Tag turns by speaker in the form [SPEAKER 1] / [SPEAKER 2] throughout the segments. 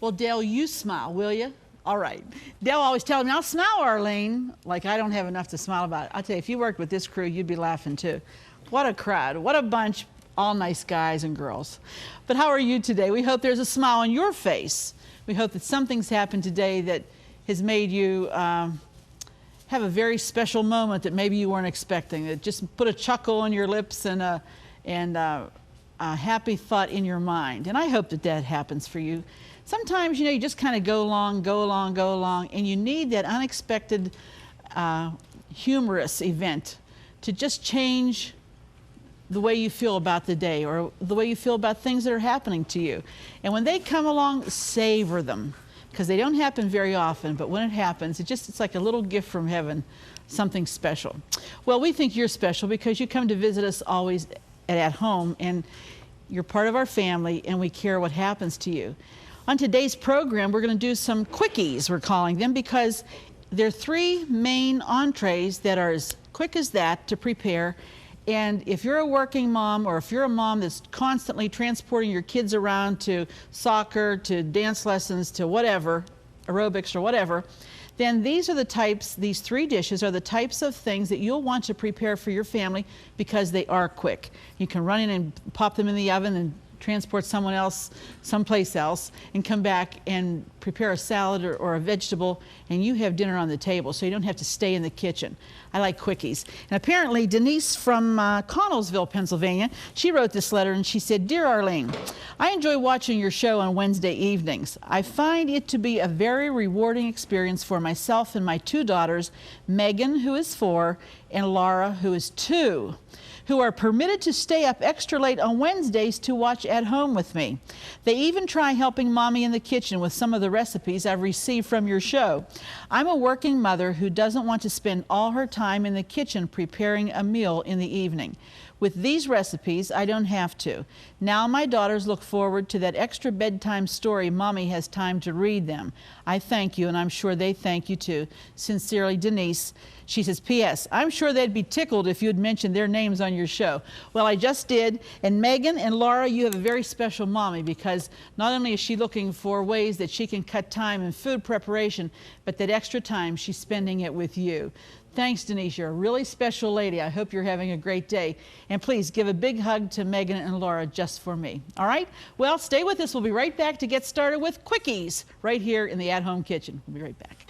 [SPEAKER 1] Well, Dale, you smile, will you? All right. Dale always tells me, "Now smile, Arlene." Like I don't have enough to smile about it. I'll tell you, if you worked with this crew, you'd be laughing too. What a crowd. What a bunch. All nice guys and girls. But how are you today? We hope there's a smile on your face. We hope that something's happened today that has made you have a very special moment that maybe you weren't expecting. That just put a chuckle on your lips and a happy thought in your mind. And I hope that that happens for you. Sometimes, you just kind of go along, and you need that unexpected, humorous event to just change the way you feel about the day or the way you feel about things that are happening to you. And when they come along, savor them, because they don't happen very often, but when it happens, it's like a little gift from heaven, something special. Well, we think you're special because you come to visit us always at home, and you're part of our family, and we care what happens to you. On today's program, we're going to do some quickies, we're calling them, because there are 3 main entrees that are as quick as that to prepare. And if you're a working mom, or if you're a mom that's constantly transporting your kids around to soccer, to dance lessons, to whatever, aerobics or whatever, then these 3 dishes are the types of things that you'll want to prepare for your family because they are quick. You can run in and pop them in the oven and transport someone else someplace else and come back and prepare a salad or a vegetable, and you have dinner on the table, so you don't have to stay in the kitchen. I like quickies. And apparently Denise from Connellsville, Pennsylvania, she wrote this letter and she said, "Dear Arlene, I enjoy watching your show on Wednesday evenings. I find it to be a very rewarding experience for myself and my 2 daughters, Megan, who is 4, and Laura, who is 2. Who are permitted to stay up extra late on Wednesdays to watch at home with me. They even try helping Mommy in the kitchen with some of the recipes I've received from your show. I'm a working mother who doesn't want to spend all her time in the kitchen preparing a meal in the evening. With these recipes, I don't have to. Now my daughters look forward to that extra bedtime story Mommy has time to read them. I thank you, and I'm sure they thank you too. Sincerely, Denise." She says, "P.S. I'm sure they'd be tickled if you'd mentioned their names on your show." Well, I just did. And Megan and Laura, you have a very special mommy, because not only is she looking for ways that she can cut time in food preparation, but that extra time she's spending it with you. Thanks, Denise. You're a really special lady. I hope you're having a great day. And please give a big hug to Megan and Laura just for me. All right? Well, stay with us. We'll be right back to get started with quickies right here in the at-home kitchen. We'll be right back.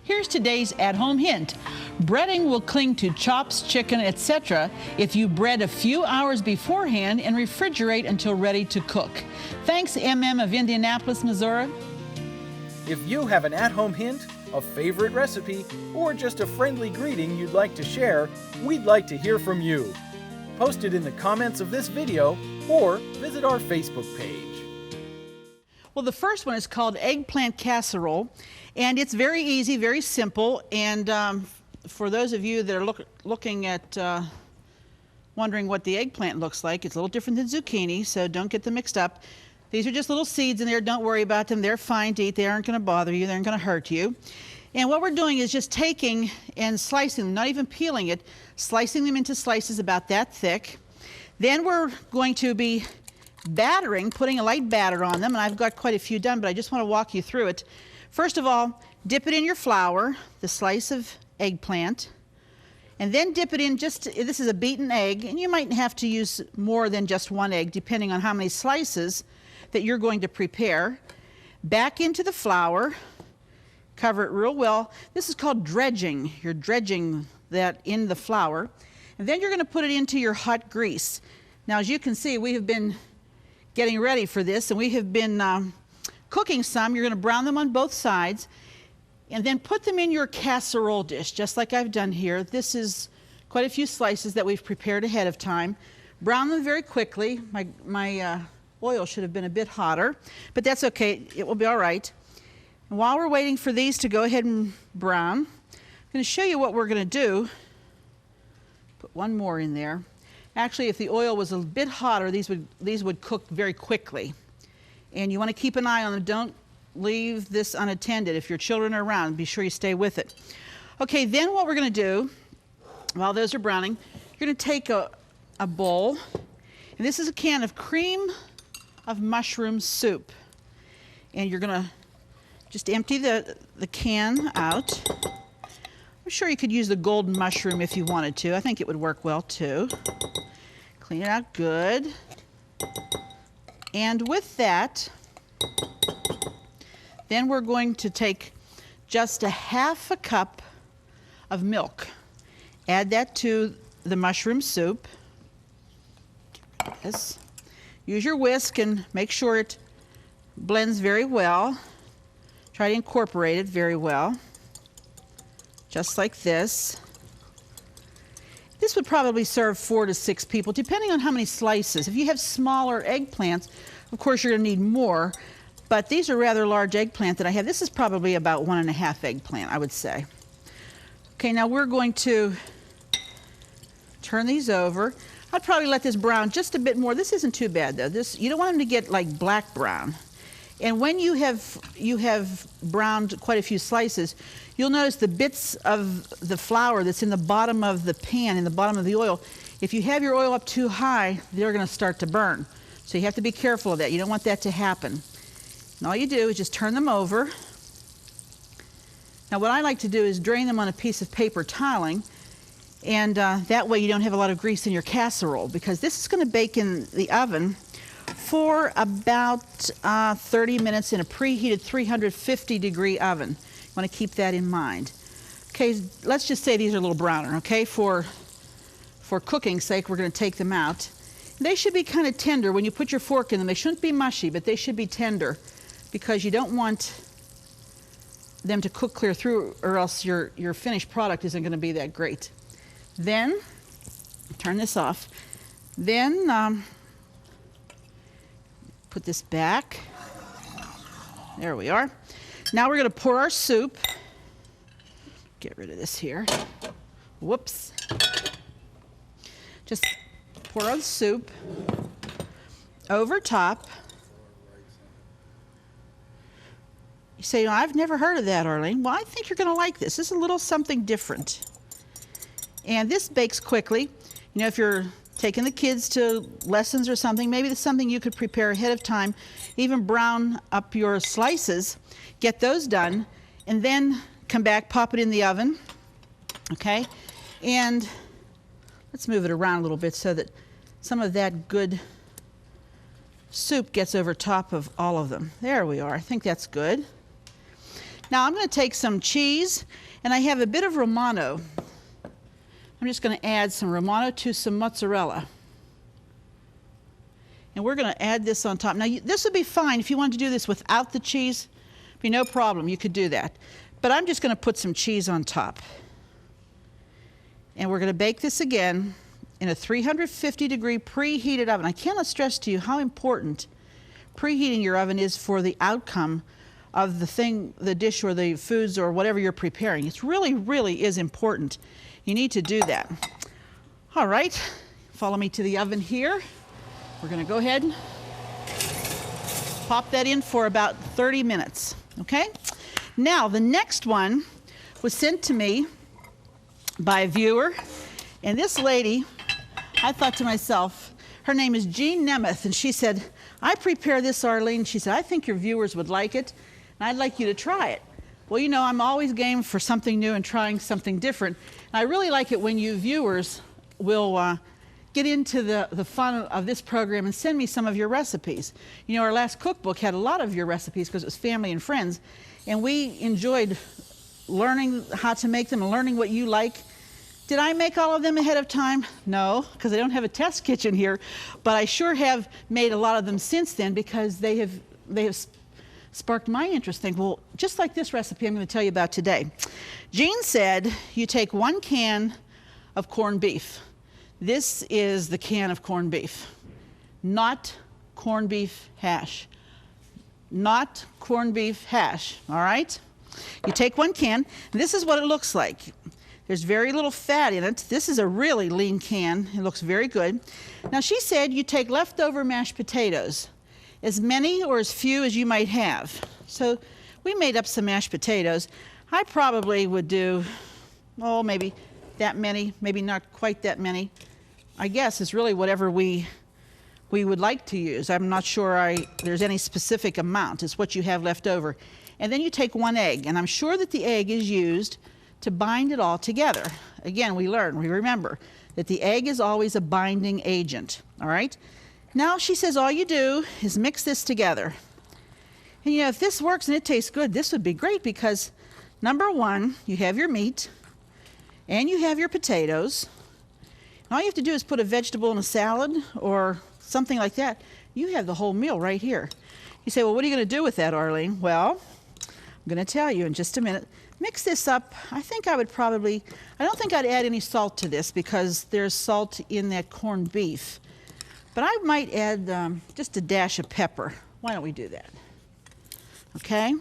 [SPEAKER 1] Here's today's at-home hint. Breading will cling to chops, chicken, etc. if you bread a few hours beforehand and refrigerate until ready to cook. Thanks, MM of Indianapolis, Missouri.
[SPEAKER 2] If you have an at-home hint, a favorite recipe, or just a friendly greeting you'd like to share, we'd like to hear from you. Post it in the comments of this video or visit our Facebook page.
[SPEAKER 1] Well, the first one is called Eggplant Casserole, and it's very easy, very simple, and for those of you that are looking at wondering what the eggplant looks like, it's a little different than zucchini, so don't get them mixed up. These are just little seeds in there. Don't worry about them. They're fine to eat. They aren't going to bother you. They aren't going to hurt you. And what we're doing is just taking and slicing them, not even peeling it, slicing them into slices about that thick. Then we're going to be battering, putting a light batter on them, and I've got quite a few done, but I just want to walk you through it. First of all, dip it in your flour, the slice of eggplant, and then dip it in this is a beaten egg, and you might have to use more than just 1 egg, depending on how many slices that you're going to prepare. Back into the flour, cover it real well. This is called dredging. You're dredging that in the flour, and then you're going to put it into your hot grease. Now, as you can see, we have been getting ready for this, and we have been cooking some. You're going to brown them on both sides, and then put them in your casserole dish, just like I've done here. This is quite a few slices that we've prepared ahead of time. Brown them very quickly. My oil should have been a bit hotter, but that's okay. It will be all right. And while we're waiting for these to go ahead and brown, I'm going to show you what we're going to do. Put one more in there. Actually, if the oil was a bit hotter, these would cook very quickly. And you want to keep an eye on them. Don't leave this unattended. If your children are around, be sure you stay with it. Okay, then what we're going to do, while those are browning, you're going to take a bowl, and this is a can of cream of mushroom soup. And you're going to just empty the can out. I'm sure you could use the golden mushroom if you wanted to. I think it would work well too. Clean it out good. And with that, then we're going to take just a half a cup of milk. Add that to the mushroom soup. Yes. Use your whisk and make sure it blends very well. Try to incorporate it very well. Just like this. This would probably serve 4 to 6 people, depending on how many slices. If you have smaller eggplants, of course you're going to need more, but these are rather large eggplant that I have. This is probably about 1.5 eggplant, I would say. Okay, now we're going to turn these over. I'd probably let this brown just a bit more. This isn't too bad though. You don't want them to get like black brown. And when you have browned quite a few slices, you'll notice the bits of the flour that's in the bottom of the pan, in the bottom of the oil. If you have your oil up too high, they're going to start to burn. So you have to be careful of that. You don't want that to happen. And all you do is just turn them over. Now what I like to do is drain them on a piece of paper toweling, and that way you don't have a lot of grease in your casserole, because this is going to bake in the oven for about 30 minutes in a preheated 350 degree oven. You want to keep that in mind. Okay, let's just say these are a little browner, okay? For cooking's sake, we're going to take them out. They should be kind of tender when you put your fork in them. They shouldn't be mushy, but they should be tender, because you don't want them to cook clear through, or else your finished product isn't going to be that great. Then, turn this off. Then, put this back. There we are. Now we're going to pour our soup. Get rid of this here. Whoops. Just pour our soup over top. You say, I've never heard of that, Arlene. Well, I think you're going to like this. This is a little something different. And this bakes quickly. You know, if you're taking the kids to lessons or something, maybe there's something you could prepare ahead of time. Even brown up your slices, get those done, and then come back, pop it in the oven. Okay? And let's move it around a little bit so that some of that good soup gets over top of all of them. There we are. I think that's good. Now I'm going to take some cheese, and I have a bit of Romano. I'm just going to add some Romano to some mozzarella. And we're going to add this on top. Now this would be fine if you wanted to do this without the cheese. It'd be no problem. You could do that. But I'm just going to put some cheese on top. And we're going to bake this again in a 350 degree preheated oven. I cannot stress to you how important preheating your oven is for the outcome of the dish or the foods or whatever you're preparing. It's really, really is important. You need to do that. All right, follow me to the oven here. We're going to go ahead and pop that in for about 30 minutes, okay? Now, the next one was sent to me by a viewer, and this lady, I thought to myself, her name is Jean Nemeth, and she said, I prepare this, Arlene. She said, I think your viewers would like it, and I'd like you to try it. Well, you know, I'm always game for something new and trying something different. And I really like it when you viewers will get into the fun of this program and send me some of your recipes. You know, our last cookbook had a lot of your recipes because it was family and friends, and we enjoyed learning how to make them and learning what you like. Did I make all of them ahead of time? No, because I don't have a test kitchen here, but I sure have made a lot of them since then, because they have sparked my interest. Think, well, just like this recipe I'm going to tell you about today. Jean said you take 1 can of corned beef. This is the can of corned beef, not corned beef hash. Not corned beef hash, all right? You take 1 can, and this is what it looks like. There's very little fat in it. This is a really lean can. It looks very good. Now, she said you take leftover mashed potatoes, as many or as few as you might have. So we made up some mashed potatoes. I probably would do, oh, maybe that many, maybe not quite that many. I guess it's really whatever we would like to use. I'm not sure there's any specific amount. It's what you have left over. And then you take 1 egg, and I'm sure that the egg is used to bind it all together. Again, we remember that the egg is always a binding agent, all right? Now she says all you do is mix this together. And if this works and it tastes good, this would be great because number 1, you have your meat and you have your potatoes. And all you have to do is put a vegetable in a salad or something like that. You have the whole meal right here. You say, well, what are you going to do with that, Arlene? Well, I'm going to tell you in just a minute. Mix this up. I don't think I'd add any salt to this because there's salt in that corned beef. But I might add just a dash of pepper. Why don't we do that? Okay,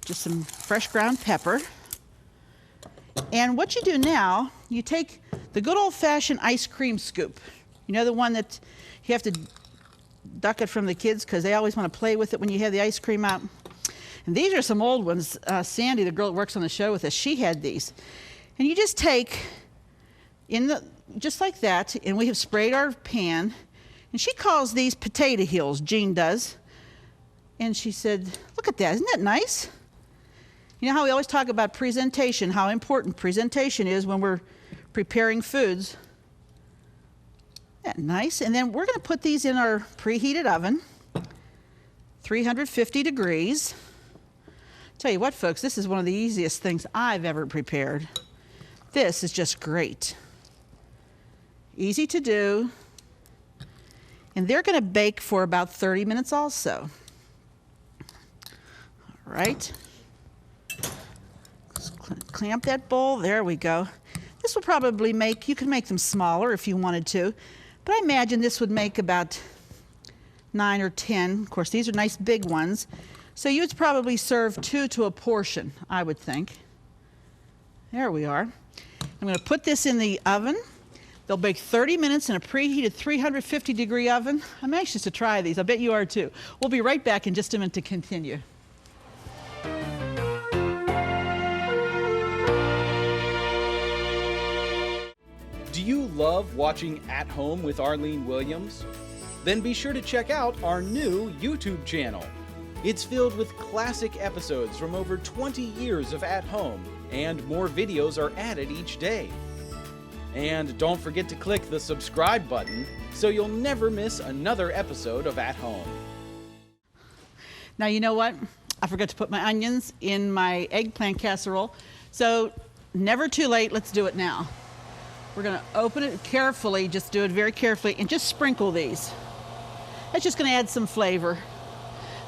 [SPEAKER 1] just some fresh ground pepper. And what you do now, you take the good old-fashioned ice cream scoop. You know, the one that you have to duck it from the kids because they always want to play with it when you have the ice cream out. And these are some old ones. Sandy, the girl that works on the show with us, she had these. And you just take, just like that, and we have sprayed our pan. And she calls these potato heels, Jean does. And she said, look at that, isn't that nice? You know how we always talk about presentation, how important presentation is when we're preparing foods. Isn't that nice? And then we're going to put these in our preheated oven, 350 degrees. Tell you what, folks, this is one of the easiest things I've ever prepared. This is just great. Easy to do. And they're going to bake for about 30 minutes also. All right. Just clamp that bowl. There we go. This will probably you can make them smaller if you wanted to. But I imagine this would make about 9 or 10. Of course, these are nice big ones. So you would probably serve 2 to a portion, I would think. There we are. I'm going to put this in the oven. They'll bake 30 minutes in a preheated 350-degree oven. I'm anxious to try these. I bet you are too. We'll be right back in just a minute to continue.
[SPEAKER 2] Do you love watching At Home with Arlene Williams? Then be sure to check out our new YouTube channel. It's filled with classic episodes from over 20 years of At Home, and more videos are added each day. And don't forget to click the subscribe button so you'll never miss another episode of At Home.
[SPEAKER 1] Now, you know what? I forgot to put my onions in my eggplant casserole. So, never too late. Let's do it now. We're going to open it carefully, just do it very carefully, and just sprinkle these. That's just going to add some flavor.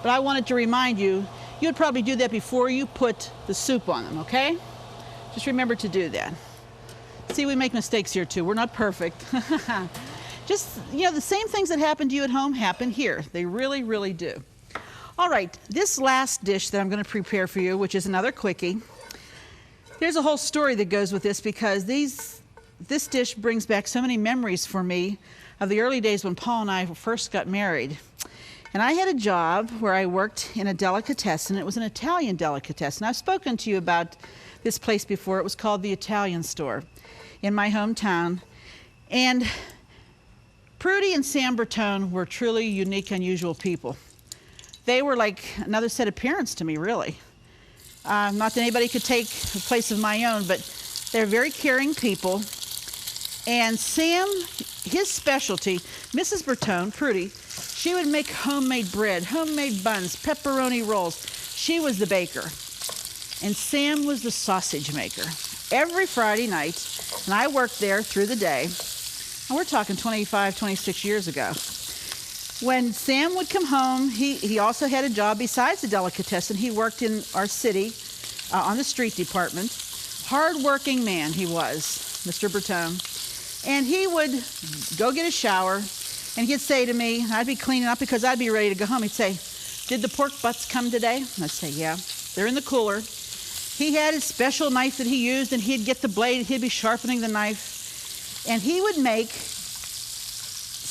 [SPEAKER 1] But I wanted to remind you, you would probably do that before you put the soup on them, okay? Just remember to do that. See, we make mistakes here too. We're not perfect. Just, the same things that happen to you at home happen here. They really, really do. All right, this last dish that I'm going to prepare for you, which is another quickie. There's a whole story that goes with this because this dish brings back so many memories for me of the early days when Paul and I first got married. And I had a job where I worked in a delicatessen. It was an Italian delicatessen. I've spoken to you about this place before. It was called the Italian Store in my hometown. And Prudy and Sam Bertone were truly unique, unusual people. They were like another set of parents to me, really. Not that anybody could take the place of my own, but they're very caring people. And Sam, his specialty, Mrs. Bertone, Prudy, she would make homemade bread, homemade buns, pepperoni rolls. She was the baker. And Sam was the sausage maker. Every Friday night, and I worked there through the day, and we're talking 25, 26 years ago. When Sam would come home, he also had a job besides the delicatessen. He worked in our city on the street department. Hard-working man he was, Mr. Bertone. And he would go get a shower, and he'd say to me, I'd be cleaning up because I'd be ready to go home. He'd say, did the pork butts come today? And I'd say, yeah, they're in the cooler. He had his special knife that he used, and he'd get the blade, he'd be sharpening the knife, and he would make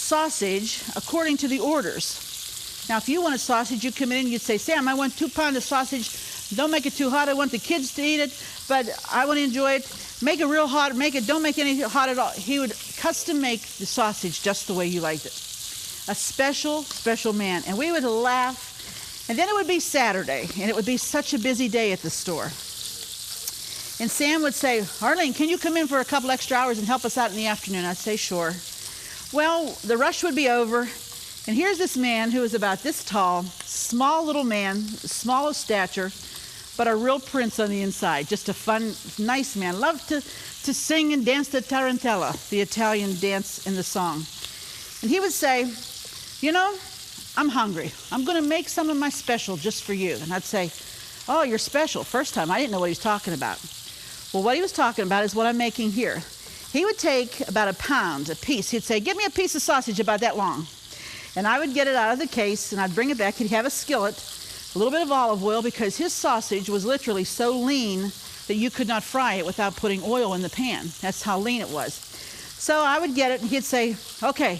[SPEAKER 1] sausage according to the orders. Now, if you wanted sausage, you'd come in and you'd say, Sam, I want 2 pounds of sausage. Don't make it too hot. I want the kids to eat it, but I want to enjoy it. Make it real hot. Don't make it hot at all. He would custom make the sausage just the way you liked it. A special, special man. And we would laugh. And then it would be Saturday, and it would be such a busy day at the store. And Sam would say, Arlene, can you come in for a couple extra hours and help us out in the afternoon? I'd say, sure. Well, the rush would be over. And here's this man who was about this tall, small little man, small of stature, but a real prince on the inside. Just a fun, nice man. Loved to sing and dance the tarantella, the Italian dance in the song. And he would say, you know, I'm hungry. I'm going to make some of my special just for you. And I'd say, oh, you're special. First time, I didn't know what he was talking about. Well, what he was talking about is what I'm making here. He would take about a pound, a piece. He'd say, give me a piece of sausage about that long. And I would get it out of the case, and I'd bring it back. He'd have a skillet, a little bit of olive oil, because his sausage was literally so lean that you could not fry it without putting oil in the pan. That's how lean it was. So I would get it, and he'd say, okay,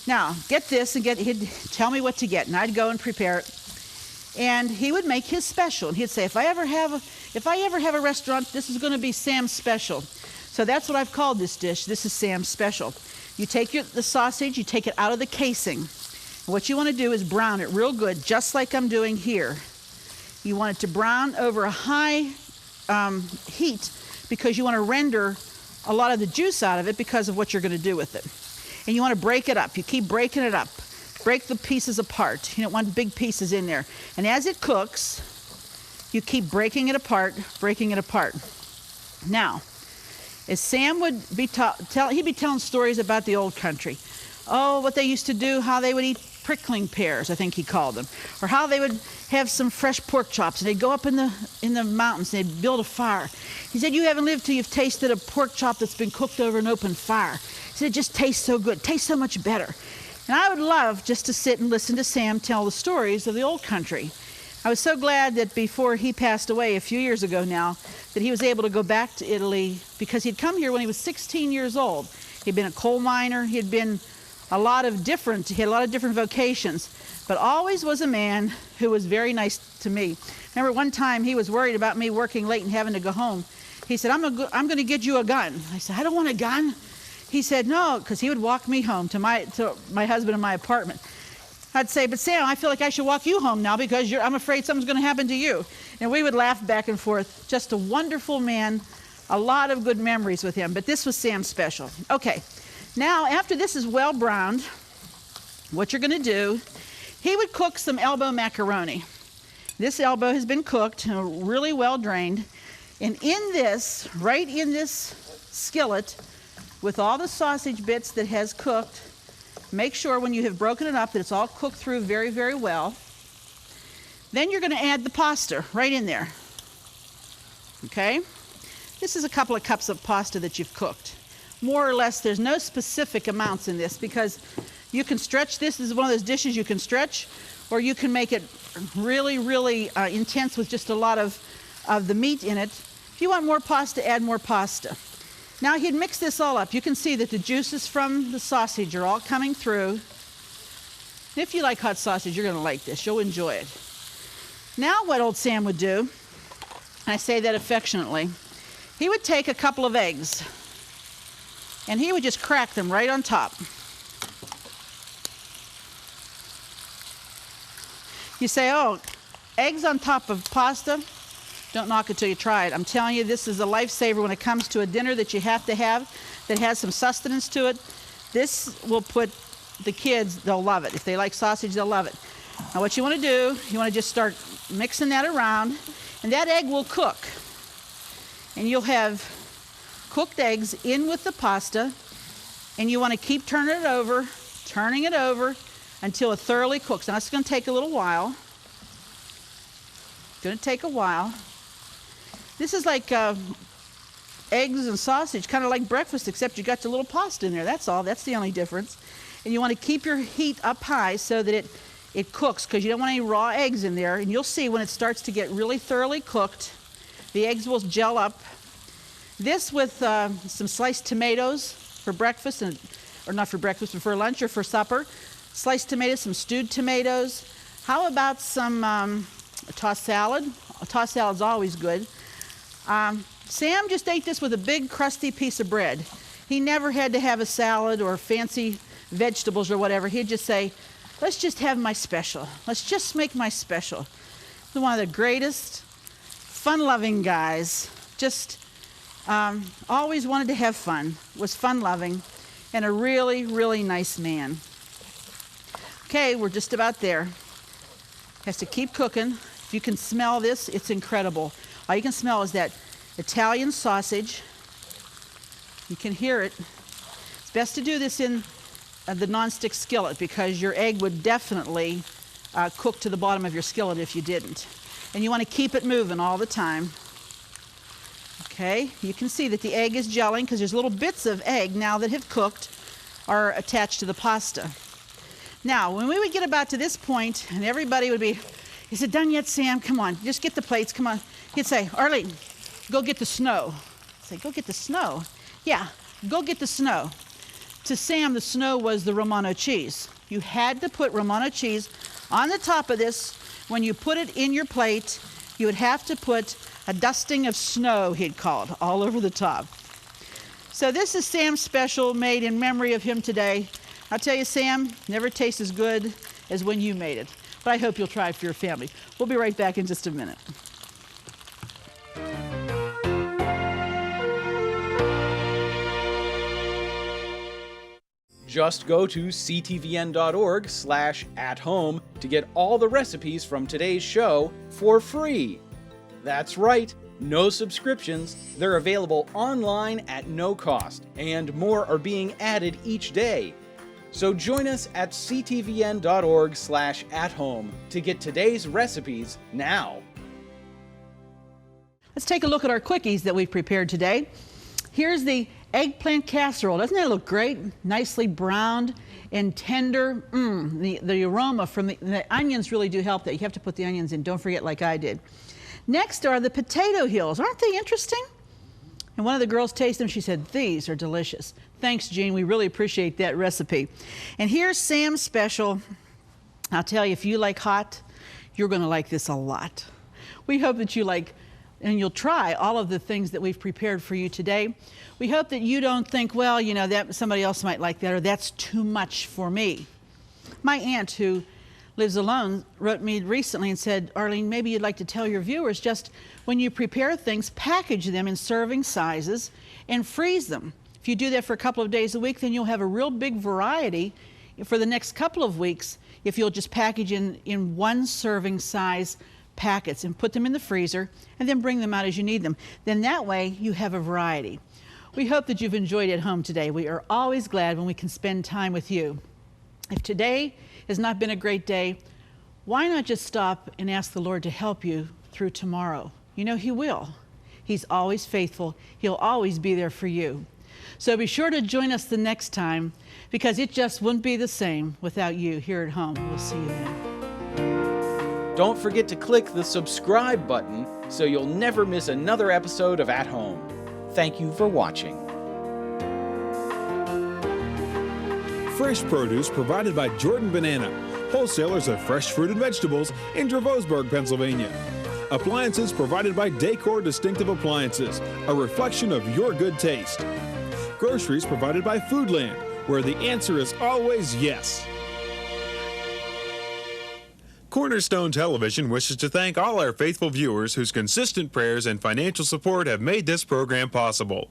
[SPEAKER 1] now get this, and he'd tell me what to get, and I'd go and prepare it. And he would make his special, and he'd say, if I ever have a restaurant, this is going to be Sam's special. So that's what I've called this dish. This is Sam's special. You take the sausage, you take it out of the casing. And what you want to do is brown it real good, just like I'm doing here. You want it to brown over a high heat because you want to render a lot of the juice out of it because of what you're going to do with it. And you want to break it up. You keep breaking it up. Break the pieces apart. You don't want big pieces in there. And as it cooks, you keep breaking it apart, breaking it apart. Now, as Sam would be he'd be telling stories about the old country. Oh, what they used to do, how they would eat prickling pears, I think he called them, or how they would have some fresh pork chops, and they'd go up in the mountains, and they'd build a fire. He said, you haven't lived till you've tasted a pork chop that's been cooked over an open fire. He said, it just tastes so good, tastes so much better. And I would love just to sit and listen to Sam tell the stories of the old country. I was so glad that before he passed away a few years ago now, that he was able to go back to Italy, because he'd come here when he was 16 years old. He'd been a coal miner, he had a lot of different vocations, but always was a man who was very nice to me. Remember one time he was worried about me working late and having to go home. He said, I'm going to get you a gun. I said, I don't want a gun. He said, no, because he would walk me home to my husband in my apartment. I'd say, but Sam, I feel like I should walk you home now because I'm afraid something's going to happen to you. And we would laugh back and forth. Just a wonderful man, a lot of good memories with him. But this was Sam's special. Okay, now after this is well browned, what you're going to do, he would cook some elbow macaroni. This elbow has been cooked, really well drained. And right in this skillet, with all the sausage bits that has cooked, make sure when you have broken it up that it's all cooked through very, very well. Then you're going to add the pasta right in there. Okay? This is a couple of cups of pasta that you've cooked. More or less, there's no specific amounts in this because you can stretch this. This is one of those dishes you can stretch, or you can make it really, really intense with just a lot of the meat in it. If you want more pasta, add more pasta. Now he'd mix this all up. You can see that the juices from the sausage are all coming through. If you like hot sausage, you're going to like this. You'll enjoy it. Now what old Sam would do, and I say that affectionately, he would take a couple of eggs and he would just crack them right on top. You say, oh, eggs on top of pasta? Don't knock it till you try it. I'm telling you, this is a lifesaver when it comes to a dinner that you have to have that has some sustenance to it. This will put the kids, they'll love it. If they like sausage, they'll love it. Now what you want to do, you want to just start mixing that around, and that egg will cook. And you'll have cooked eggs in with the pasta, and you want to keep turning it over until it thoroughly cooks. Now it's going to take a little while. It's going to take a while. This is like eggs and sausage, kind of like breakfast, except you got your little pasta in there. That's all. That's the only difference. And you want to keep your heat up high so that it cooks, because you don't want any raw eggs in there. And you'll see when it starts to get really thoroughly cooked, the eggs will gel up. This with some sliced tomatoes for breakfast, or not for breakfast, but for lunch or for supper. Sliced tomatoes, some stewed tomatoes, How about some tossed salad? A tossed salad's always good. Sam just ate this with a big crusty piece of bread. He never had to have a salad or fancy vegetables or whatever. He'd just say, let's just have my special. Let's just make my special. He's one of the greatest, fun-loving guys. Just always wanted to have fun, was fun-loving, and a really, really nice man. Okay, we're just about there. Has to keep cooking. If you can smell this, it's incredible. All you can smell is that Italian sausage. You can hear it. It's best to do this in the nonstick skillet because your egg would definitely cook to the bottom of your skillet if you didn't. And you want to keep it moving all the time. Okay, you can see that the egg is gelling because there's little bits of egg now that have cooked are attached to the pasta. Now, when we would get about to this point, and everybody would be, is it done yet, Sam? Come on, just get the plates, come on. He'd say, Arlene, go get the snow. I'd say, go get the snow? Yeah, go get the snow. To Sam, the snow was the Romano cheese. You had to put Romano cheese on the top of this. When you put it in your plate, you would have to put a dusting of snow, he'd call it, all over the top. So this is Sam's special made in memory of him today. I'll tell you, Sam, never tastes as good as when you made it. But I hope you'll try it for your family. We'll be right back in just a minute.
[SPEAKER 2] Just go to ctvn.org/athome to get all the recipes from today's show for free. That's right, no subscriptions. They're available online at no cost, and more are being added each day. So join us at ctvn.org/athome to get today's recipes now.
[SPEAKER 1] Let's take a look at our quickies that we've prepared today. Here's the eggplant casserole. Doesn't that look great? Nicely browned and tender. The aroma from the onions really do help that. You have to put the onions in, don't forget, like I did. Next are the potato hills. Aren't they interesting? And one of the girls tasted them. She said, these are delicious. Thanks, Jean. We really appreciate that recipe. And here's Sam's special. I'll tell you, if you like hot, you're going to like this a lot. We hope that you like and you'll try all of the things that we've prepared for you today. We hope that you don't think, well, you know, that somebody else might like that, or that's too much for me. My aunt, who lives alone, wrote me recently and said, Arlene, maybe you'd like to tell your viewers, just when you prepare things, package them in serving sizes and freeze them. If you do that for a couple of days a week, then you'll have a real big variety for the next couple of weeks if you'll just package in one serving size packets and put them in the freezer and then bring them out as you need them. Then that way you have a variety. We hope that you've enjoyed it at home today. We are always glad when we can spend time with you. If today has not been a great day, why not just stop and ask the Lord to help you through tomorrow? You know He will. He's always faithful. He'll always be there for you. So be sure to join us the next time because it just wouldn't be the same without you here at home. We'll see you then.
[SPEAKER 2] Don't forget to click the subscribe button so you'll never miss another episode of At Home. Thank you for watching.
[SPEAKER 3] Fresh produce provided by Jordan Banana, wholesalers of fresh fruit and vegetables in Dravosburg, Pennsylvania. Appliances provided by Decor Distinctive Appliances, a reflection of your good taste. Groceries provided by Foodland, where the answer is always yes. Cornerstone Television wishes to thank all our faithful viewers whose consistent prayers and financial support have made this program possible.